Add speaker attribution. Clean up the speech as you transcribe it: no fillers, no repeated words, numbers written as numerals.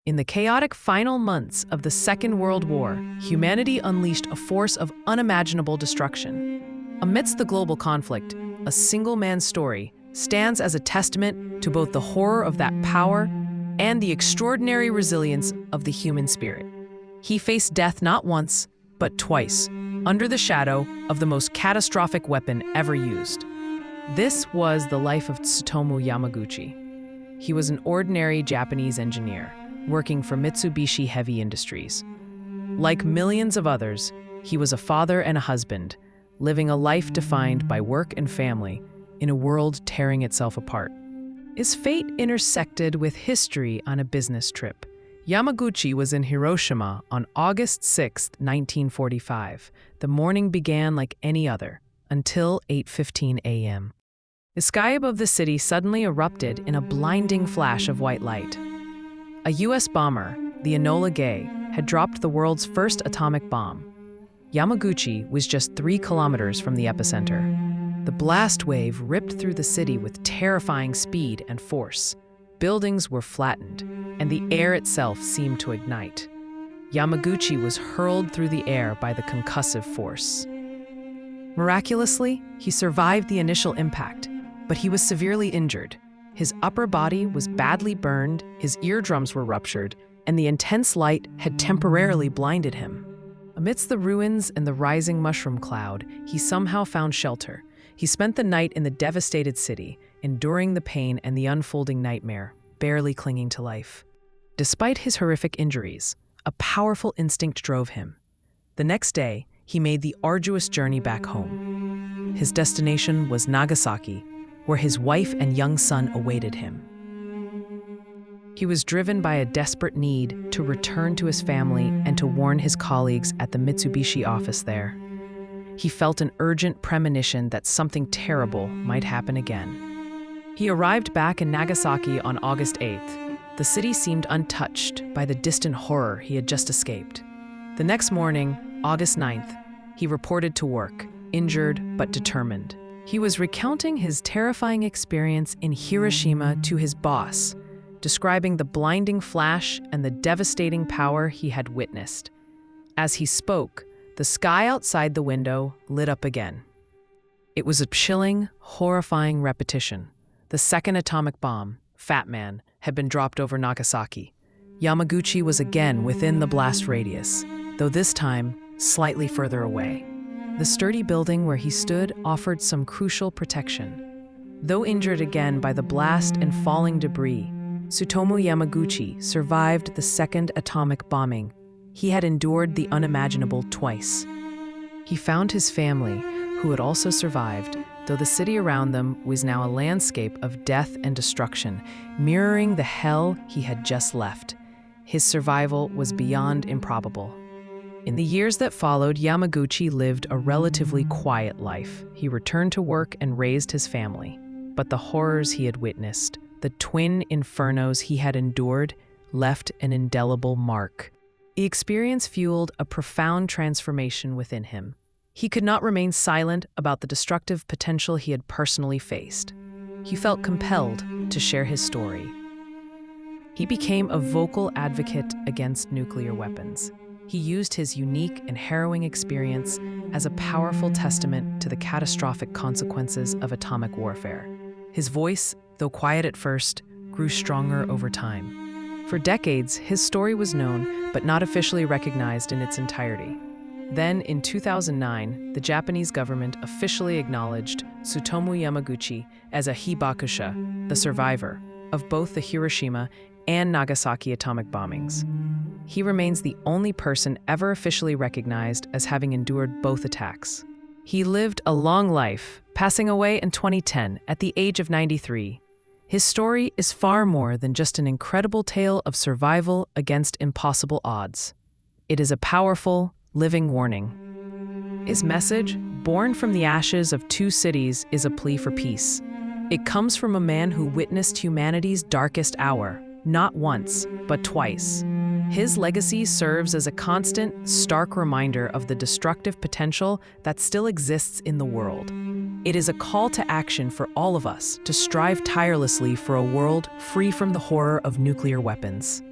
Speaker 1: In the chaotic final months of the Second World War, humanity unleashed a force of unimaginable destruction. Amidst the global conflict, a single man's story stands as a testament to both the horror of that power and the extraordinary resilience of the human spirit. He faced death not once, but twice, under the shadow of the most catastrophic weapon ever used. This was the life of Tsutomu Yamaguchi. He was an ordinary Japanese engineer, working for Mitsubishi Heavy Industries. Like millions of others, he was a father and a husband, living a life defined by work and family in a world tearing itself apart. His fate intersected with history on a business trip. Yamaguchi was in Hiroshima on August 6, 1945. The morning began like any other, until 8:15 a.m. The sky above the city suddenly erupted in a blinding flash of white light. A U.S. bomber, the Enola Gay, had dropped the world's first atomic bomb. Yamaguchi was just 3 kilometers from the epicenter. The blast wave ripped through the city with terrifying speed and force. Buildings were flattened, and the air itself seemed to ignite. Yamaguchi was hurled through the air by the concussive force. Miraculously, he survived the initial impact, but he was severely injured. His upper body was badly burned, his eardrums were ruptured, and the intense light had temporarily blinded him. Amidst the ruins and the rising mushroom cloud, he somehow found shelter. He spent the night in the devastated city, enduring the pain and the unfolding nightmare, barely clinging to life. Despite his horrific injuries, a powerful instinct drove him. The next day, he made the arduous journey back home. His destination was Nagasaki, where his wife and young son awaited him. He was driven by a desperate need to return to his family and to warn his colleagues at the Mitsubishi office there. He felt an urgent premonition that something terrible might happen again. He arrived back in Nagasaki on August 8th. The city seemed untouched by the distant horror he had just escaped. The next morning, August 9th, he reported to work, injured but determined. He was recounting his terrifying experience in Hiroshima to his boss, describing the blinding flash and the devastating power he had witnessed. As he spoke, the sky outside the window lit up again. It was a chilling, horrifying repetition. The second atomic bomb, Fat Man, had been dropped over Nagasaki. Yamaguchi was again within the blast radius, though this time slightly further away. The sturdy building where he stood offered some crucial protection. Though injured again by the blast and falling debris, Tsutomu Yamaguchi survived the second atomic bombing. He had endured the unimaginable twice. He found his family, who had also survived, though the city around them was now a landscape of death and destruction, mirroring the hell he had just left. His survival was beyond improbable. In the years that followed, Yamaguchi lived a relatively quiet life. He returned to work and raised his family. But the horrors he had witnessed, the twin infernos he had endured, left an indelible mark. The experience fueled a profound transformation within him. He could not remain silent about the destructive potential he had personally faced. He felt compelled to share his story. He became a vocal advocate against nuclear weapons. He used his unique and harrowing experience as a powerful testament to the catastrophic consequences of atomic warfare. His voice, though quiet at first, grew stronger over time. For decades, his story was known, but not officially recognized in its entirety. Then, in 2009, the Japanese government officially acknowledged Tsutomu Yamaguchi as a hibakusha, the survivor, of both the Hiroshima and Nagasaki atomic bombings. He remains the only person ever officially recognized as having endured both attacks. He lived a long life, passing away in 2010 at the age of 93. His story is far more than just an incredible tale of survival against impossible odds. It is a powerful, living warning. His message, born from the ashes of 2 cities, is a plea for peace. It comes from a man who witnessed humanity's darkest hour, not once, but twice. His legacy serves as a constant, stark reminder of the destructive potential that still exists in the world. It is a call to action for all of us to strive tirelessly for a world free from the horror of nuclear weapons.